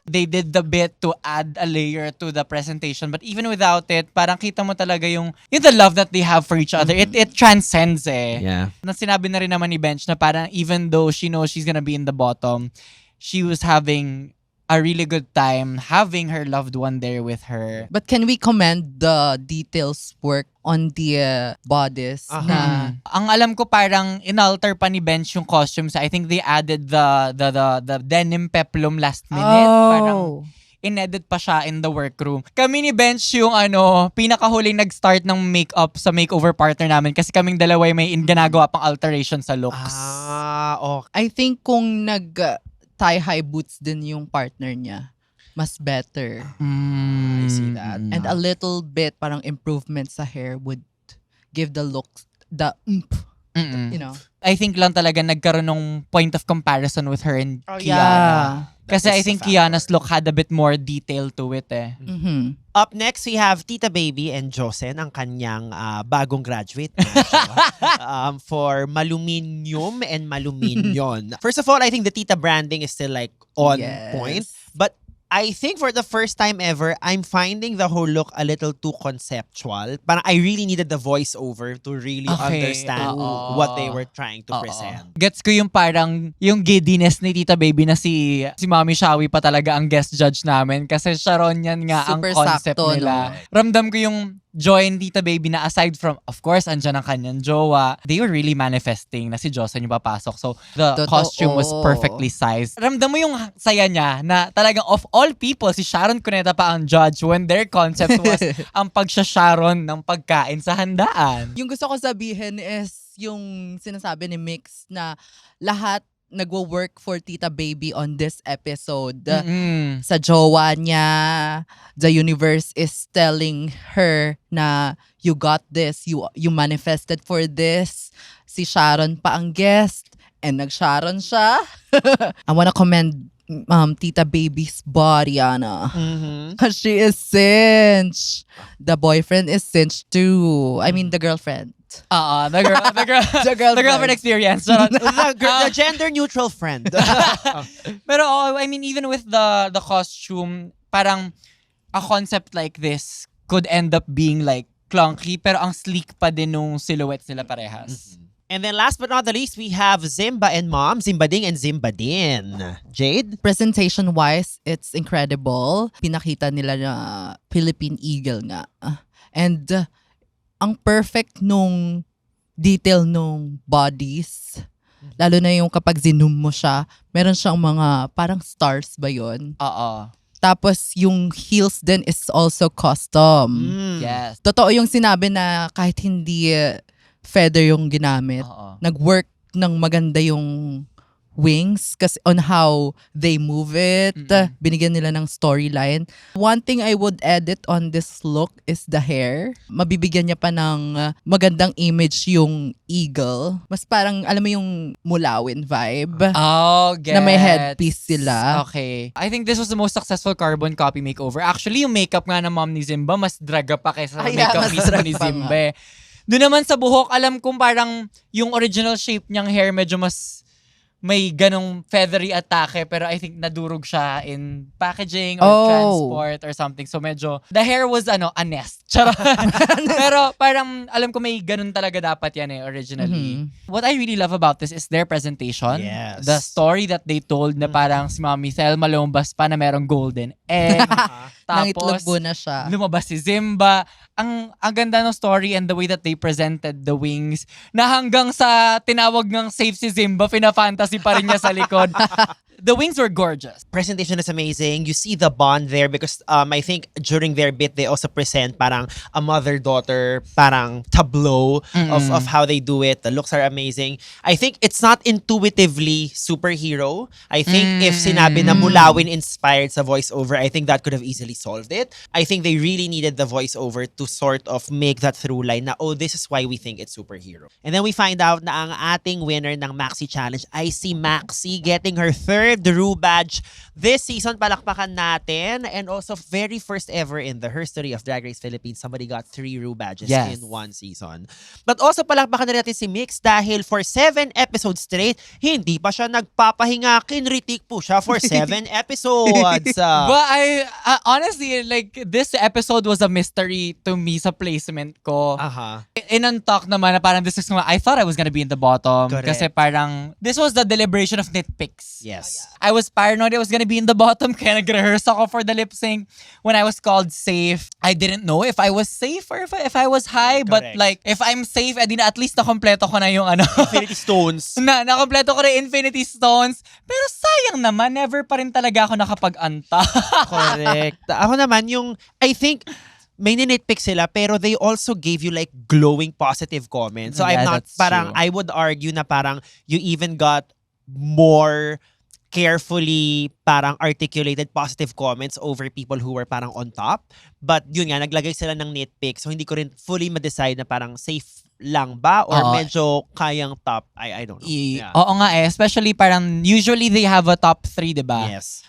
They did the bit to add a layer to the presentation, but even without it, parang kita mo talaga yung the love that they have for each other. It transcends Yeah. Na sinabi na rin naman ni Bench na parang even though she knows she's gonna be in the bottom, she was having a really good time having her loved one there with her. But can we commend the details work on the bodice na Ang alam ko parang inalter pa ni Bench yung costumes. I think they added the denim peplum last minute. Parang inedit pa siya in the workroom. Kami ni Bench yung pinakahuling nag-start ng makeup sa makeover partner namin kasi kaming dalawa yung may ginagawa pang alteration sa looks. Okay. I think kung thigh-high boots din yung partner niya, mas better. I see that. And a little bit parang improvement sa hair would give the look the oomph, you know. I think lang talaga nagkaroon ng point of comparison with her and Kiana. Yeah. Kasi That I is think a factor. Kiana's look had a bit more detail to it Mhm. Up next, we have Tita Baby and Josen, ang kanyang bagong graduate for Maluminium and Maluminion. First of all, I think the Tita branding is still like on Yes. point. But I think for the first time ever, I'm finding the whole look a little too conceptual. Parang I really needed the voiceover to really understand oo. what they were trying to Oo. present. Gets ko yung parang, yung giddiness ni Tita Baby na si Mami Shawi pa talaga ang guest judge namin kasi Sharon yan nga Super ang concept sakto, nila. no? Ramdam ko yung joy ni Tita Baby na aside from, of course, andyan ang kanyang jowa, they were really manifesting na si Jocelyn yung papasok. So, the Totoo. costume was perfectly sized. Ramdam mo yung saya niya na talagang of all people, si Sharon Cuneta pa ang judge when their concept was ang pagsha-Sharon ng pagkain sa handaan. Yung gusto ko sabihin is yung sinasabi ni Mix na lahat nagwo-work for Tita Baby on this episode. Mm-mm. Sa jowa niya, the universe is telling her na you got this, you manifested for this. Si Sharon pa ang guest and nag-Sharon siya. I wanna commend Tita Baby's body, Ana. Mhm. She is cinched. The boyfriend is cinched too. I mean, the girlfriend. The girlfriend experience. Charot. The gender-neutral friend. Pero I mean, even with the costume, parang a concept like this could end up being like clunky, pero ang sleek pa din nung silhouettes nila parehas. And then last but not the least, we have Zimba and Mom, Zimbading and Zimbadin. Jade? Presentation-wise, it's incredible. Pinakita nila na Philippine Eagle nga. And ang perfect nung detail nung bodies. Lalo na yung kapag zinum mo siya, meron siyang mga parang stars ba yun? Oo. Tapos yung heels din is also custom. Yes. Totoo yung sinabi na kahit hindi feather yung ginamit, Oo. nag-work ng maganda yung wings kasi on how they move it. Mm-mm. Binigyan nila ng storyline. One thing I would edit on this look is the hair. Mabibigyan niya pa ng magandang image yung eagle. Mas parang, alam mo yung mulawin vibe. Oh, gets. Na may headpiece sila. Okay. I think this was the most successful carbon copy makeover. Actually, yung makeup nga ng mom ni Zimba, mas draga pa kaysa sa Ay, makeup mas mismo draga ni pa Zimba. nga. Eh. Doon naman sa buhok, alam kong parang yung original shape niyang hair medyo mas may ganong feathery atake, pero I think nadurog siya in packaging or transport or something. So medyo, the hair was a nest. Charot. Pero parang alam ko may ganon talaga dapat yan originally. What I really love about this is their presentation. Yes. The story that they told na parang si Mami Thelma lumabas pa na merong golden egg. Nangitlog Tapos, po na siya. lumabas si Zimba. Ang ganda ng story and the way that they presented the wings na hanggang sa tinawag ng safe si Zimba, fina-fantasy pa rin niya sa likod. The wings were gorgeous. Presentation is amazing. You see the bond there because I think during their bit, they also present parang a mother-daughter parang tableau of how they do it. The looks are amazing. I think it's not intuitively superhero. I think if sinabi na Mulawin inspired sa voiceover, I think that could have easily solved it. I think they really needed the voiceover to sort of make that through line na, oh, this is why we think it's superhero. And then we find out na ang ating winner ng Maxi Challenge ay si Maxi getting her third Rue badge this season. Palakpakan natin. And also, very first ever in the history of Drag Race Philippines, somebody got 3 Rue badges Yes. in one season. But also, palakpakan na natin si Mix dahil for 7 episodes straight, hindi pa siya nagpapahinga. Kinritik po siya for 7 episodes. But I honestly, like, this episode was a mystery to me sa placement ko. Aha. Inuntalk naman na parang this is I thought I was gonna be in the bottom. Correct. Kasi parang, this was the deliberation of nitpicks. Yes. I was paranoid I was gonna be in the bottom kaya nag-rehearse ako for the lip sync. When I was called safe, I didn't know if I was safe or if I was high. But Correct. like, if I'm safe, edi na at least nakompleto ko na yung Infinity Stones. nakompleto ko na yung Infinity Stones. Pero sayang naman, never pa rin talaga ako nakapag-anta. Correct. Ako naman yung, I think, may ninitpick sila pero they also gave you like glowing positive comments. So I'm Yeah, not, that's parang, true. I would argue na parang you even got more carefully parang articulated positive comments over people who were parang on top. But yun nga, naglagay sila ng nitpick. So hindi ko rin fully ma-decide na parang safe lang ba? Or Oo. medyo kayang top? I don't know. Yeah. Oo nga eh. Especially parang usually they have a top 3, diba? Yes.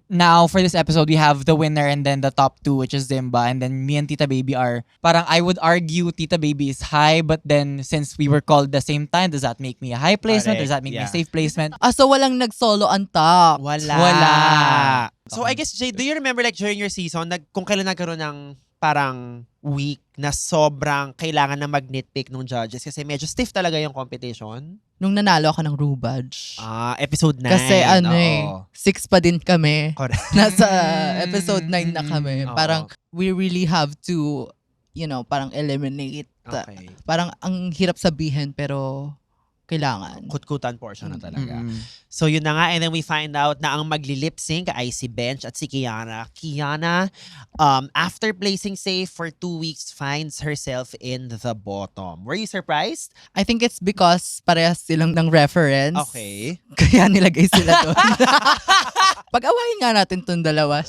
Now for this episode, we have the winner and then the top 2, which is Zimba. And then me and Tita Baby are, parang I would argue Tita Baby is high. But then since we were called the same time, does that make me a high placement? Correct, Does that make me a safe placement? So walang nag-solo on top. Wala. So I guess, Jay, do you remember like during your season, kung kailan nagkaroon ng parang week na sobrang kailangan na mag-nitpick ng judges kasi medyo stiff talaga yung competition? Nung nanalo ako ng Rubadge. Episode 9. Kasi oo. 6 pa din kami. Correct. Nasa episode 9 na kami. Oo. Parang we really have to, parang eliminate. Okay. Parang ang hirap sabihin pero kailangan. Kutkutan portion na talaga. Mm-mm. So yun na nga, and then we find out na ang magli-lip sync ay si Bench at si Kiana. Kiana, after placing safe for 2 weeks, finds herself in the bottom. Were you surprised? I think it's because parehas silang ng reference. Okay. Kaya nilagay sila doon. Pag-awahin nga natin tong dalawa.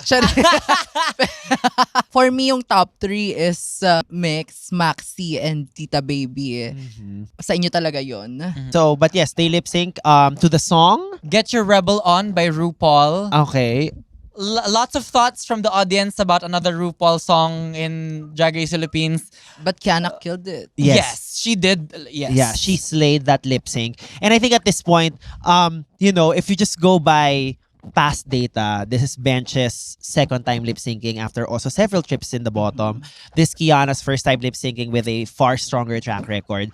For me, yung top 3 is Mix, Maxi, and Tita Baby. Sa inyo talaga yon. So, but yes, they lip sync to the song. Get Your Rebel On by RuPaul. Okay. Lots of thoughts from the audience about another RuPaul song in Drag Race Philippines. But Kiana killed it. Yes. She did. Yes. Yeah, she slayed that lip sync. And I think at this point, if you just go by past data, this is Bench's second time lip syncing after also several trips in the bottom. This Kiana's first time lip syncing with a far stronger track record.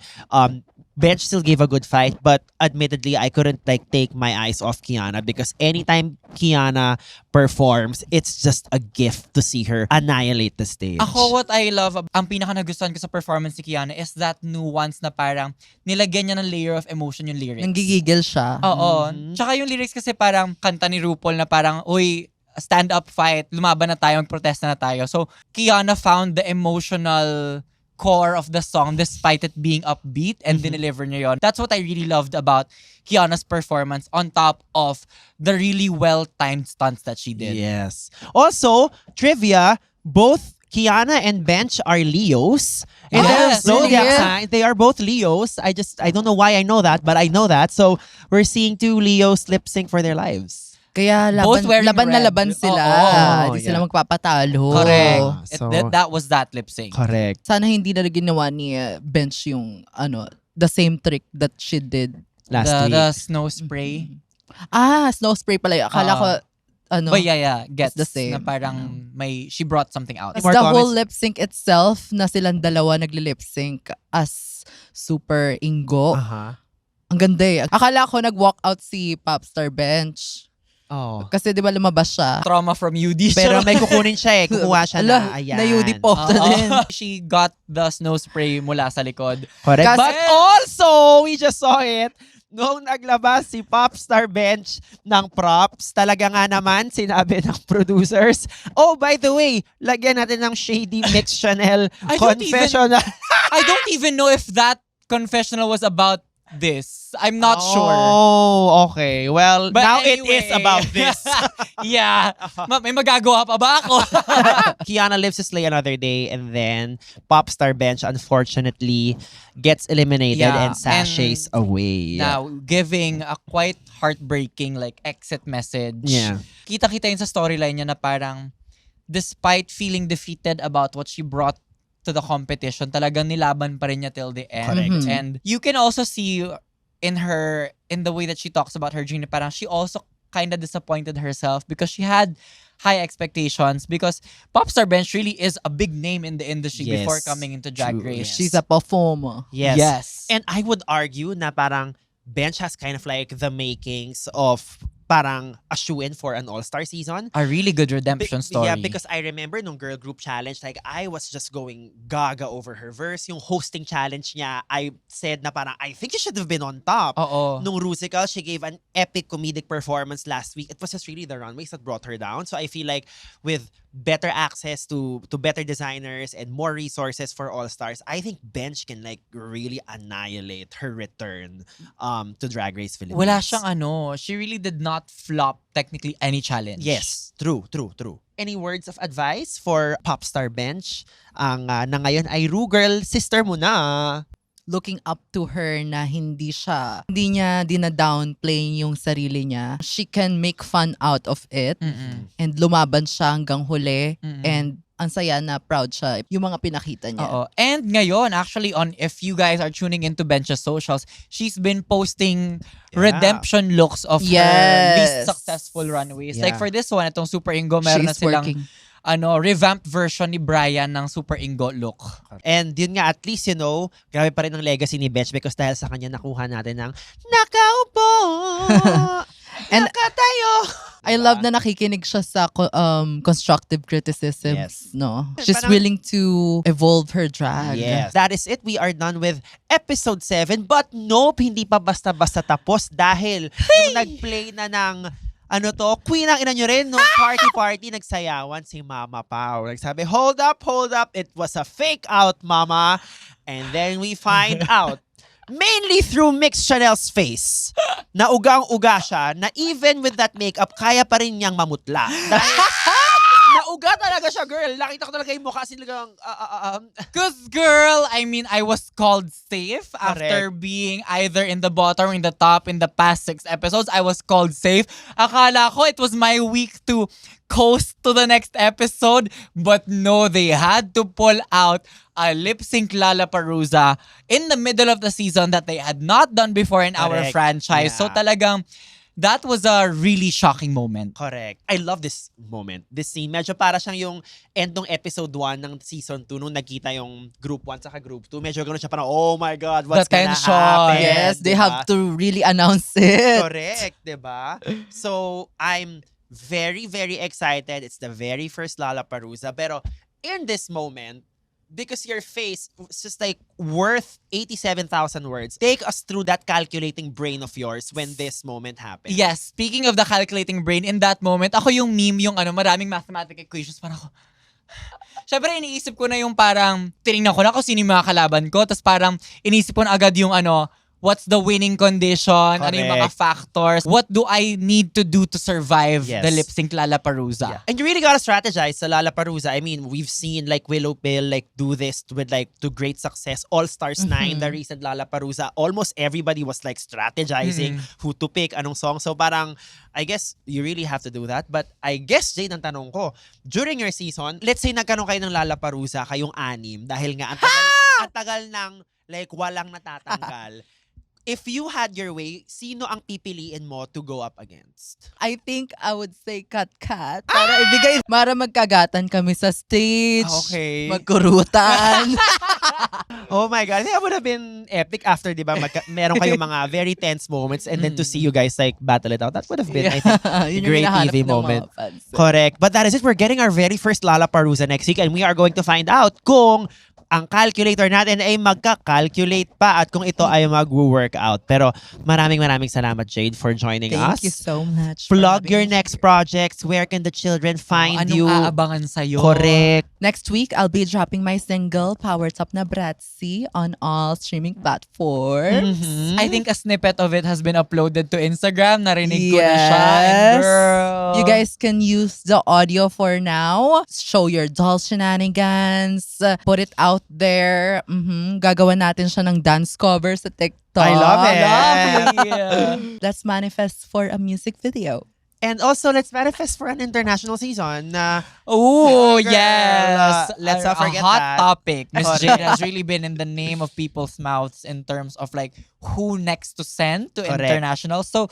Bench still gave a good fight, but admittedly, I couldn't take my eyes off Kiana because anytime Kiana performs, it's just a gift to see her annihilate the stage. Ako, what I love, ang pinaka nagustuhan ko sa performance ni Kiana is that nuance na parang nilagyan niya ng layer of emotion yung lyrics. Nanggigigil siya. Oo. Tsaka yung lyrics kasi parang kanta ni RuPaul na parang, uy, stand up fight, lumaban na tayo, magprotesta na tayo. So, Kiana found the emotional core of the song despite it being upbeat and dineliver niya yun. That's what I really loved about Kiana's performance on top of the really well-timed stunts that she did. Yes. Also, trivia, both Kiana and Bench are Leos. In their Yes, zodiac really? sign, they are both Leos. I don't know why I know that, but I know that. So, we're seeing 2 Leos lip sync for their lives. Kaya Both wearing laban na red. laban sila. Oo. Hindi sila Yeah. magpapatalo. Correct. So- That was that lip sync. Correct. Sana hindi na ginawa ni Bench yung the same trick that she did. Last week. The snow spray. Snow spray pala. Akala ko But yeah, gets the same. na parang she brought something out. Tapos More the whole comments? lip sync itself na silang dalawa nagli-lip sync as Super Ingo. Uh-huh. Ang ganda eh. Akala ko nag-walk out si Popstar Bench. Oh. Kasi di ba lumabas siya? Trauma from UD. Pero may kukunin siya eh. Kukuha siya na. Ayan. Na-UD pop na Oo. din. She got the snow spray mula sa likod. Correct. Kasi- But also, we just saw it. Noong naglabas si Popstar Bench ng props, talaga nga naman sinabi ng producers, oh, by the way, lagyan natin ng Shady Mix Chanel I don't confessional. I don't even know if that confessional was about this. I'm not sure. Oh, okay. Well, But now anyway. it is about this. Yeah. May magagawa pa ba ako? Kiana lives to slay another day, and then Popstar Bench unfortunately gets eliminated Yeah, and sashays away. Now, giving a quite heartbreaking exit message. Yeah. Kita-kita yun sa storyline niya na parang despite feeling defeated about what she brought to the competition, talagang nilaban pa rin niya till the end. Correct. Mhm. And you can also see in the way that she talks about her journey, parang she also kind of disappointed herself because she had high expectations because Popstar Bench really is a big name in the industry Yes. before coming into Drag True. Race. Yes. She's a performer. Yes. Yes. And I would argue na parang Bench has kind of like the makings of parang a shoe-in for an all-star season. A really good redemption story. Yeah, because I remember nung girl group challenge, like I was just going gaga over her verse. Yung hosting challenge niya, I said na parang, I think you should have been on top. Oo. Nung Rusical, she gave an epic comedic performance last week. It was just really the runways that brought her down. So I feel like with better access to better designers and more resources for all stars, I think Bench can like really annihilate her return to Drag Race Philippines. Wala siyang she really did not flop technically any challenge. Yes, true. Any words of advice for Popstar Bench? Ang na ngayon ay Ru Girl sister mo na. looking up to her na hindi niya dina-downplay yung sarili niya. She can make fun out of it and lumaban siya hanggang huli and ang saya na proud siya yung mga pinakita niya. Oo. And ngayon, actually, if you guys are tuning into Bench's socials, she's been posting redemption looks of her least successful runways. Yeah. Like for this one, itong Super Ingo, meron na She's silang working. revamped version ni Brian ng Super Ingo look. And yun nga, at least, grabe pa rin ang legacy ni Bench because dahil sa kanya nakuha natin ng nakaupo, And nakatayo. I love na nakikinig siya sa constructive criticisms, Yes. no? She's Parang- willing to evolve her drag. Yes. That is it. We are done with episode 7. But nope, hindi pa basta-basta tapos dahil nung nag-play na ng queen ang ina nyo rin, nung party, nagsayawan si Mama Pao. Nagsabi, hold up, it was a fake out, Mama. And then we find out, mainly through Mix Chanel's face, na ugang-uga siya, na even with that makeup, kaya pa rin niyang mamutla. Dahil, nauga talaga siya, girl. Nakita ko talaga yung mukha sinigang, Cause girl, I mean, I was called safe after being either in the bottom or in the top in the past 6 episodes. I was called safe. Akala ko it was my week to coast to the next episode. But no, they had to pull out a lip sync Lollapalooza in the middle of the season that they had not done before in our Correct. franchise. So Yeah. talagang, that was a really shocking moment. correct. I love this moment. This scene. Medyo para siyang yung end ng episode 1 ng season 2 nung nagkita yung group 1 saka group 2. Medyo gano'n siya parang, oh my God, what's The gonna tension. happen? Yes, they Diba? have to really announce it. Correct, diba? So, I'm very, very excited. It's the very first Lollapalooza. Pero in this moment, because your face is just like worth 87,000 words, take us through that calculating brain of yours when this moment happened. Yes, speaking of the calculating brain, in that moment, ako yung meme, yung maraming mathematic equations, parang ako, syempre iniisip ko na yung parang, tinignan ko na kung sino yung mga kalaban ko, tapos parang iniisip ko na agad yung what's the winning condition, ano yung mga Correct. factors, what do I need to do to survive Yes. the lip sync Lollapalooza. Yeah. And you really gotta strategize sa Lollapalooza. I mean, we've seen like Willow Pill do this with to great success. All Stars 9, the recent Lollapalooza, almost everybody was strategizing who to pick, anong song. So parang, I guess you really have to do that. But I guess, Jade, ang tanong ko, during your season, let's say nagkaroon kayo ng Lollapalooza, kayong 6, dahil nga ang tagal ng walang natatanggal. If you had your way, sino ang pipiliin mo to go up against? I think I would say Kat. Para magkagatan kami sa stage. Okay. Magkurutan. Oh my God. I think that would have been epic after, di ba? Meron kayong mga very tense moments and then to see you guys battle it out. That would have been, I think, Yun yung great hinahanap TV ng mga moment. fans. Correct. But that is it. We're getting our very first Lollapalooza next week and we are going to find out kung ang calculator natin ay magka-calculate pa at kung ito ay mag-work out. Pero maraming salamat, Jade, for joining us. Thank you so much. for Plug having your me next here. projects. Where can the children find Anong you? aabangan sa'yo? Correct. Next week, I'll be dropping my single, Power Top na Bratzy, on all streaming platforms. Mhm. I think a snippet of it has been uploaded to Instagram. Narinig ko na siya. And Yes. girl. You guys can use the audio for now. Show your doll shenanigans. Put it out there. Gagawa natin siya ng dance cover sa TikTok. I love it. Lovely. Let's manifest for a music video. And also, let's manifest for an international season. Oh, Girl, yes. let's not forget a hot that. topic. Miss Correct. Jade has really been in the name of people's mouths in terms of who next to send to Correct. international. So,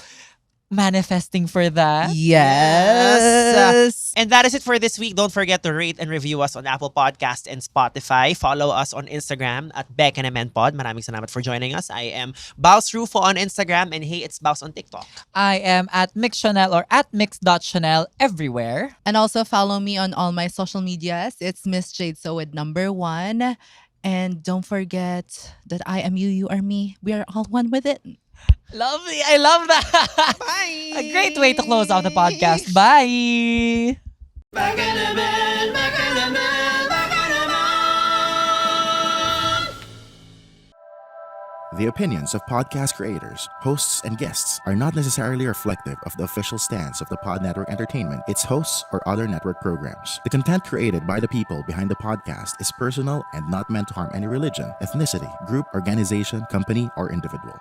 manifesting for that. Yes. And that is it for this week. Don't forget to rate and review us on Apple Podcast and Spotify. Follow us on Instagram at BeckNMNPod. Maraming salamat for joining us. I am Baus Rufo on Instagram and hey, it's Baus on TikTok. I am at Mix Chanel or at mix.chanel everywhere. And also follow me on all my social medias. It's Miss Jade So with #1. And don't forget that I am you, you are me. We are all one with it. Lovely. I love that. Bye! A great way to close out the podcast. Bye. Baka naman, baka naman, baka naman. The opinions of podcast creators, hosts, and guests are not necessarily reflective of the official stance of the Pod Network Entertainment, its hosts, or other network programs. The content created by the people behind the podcast is personal and not meant to harm any religion, ethnicity, group, organization, company, or individual.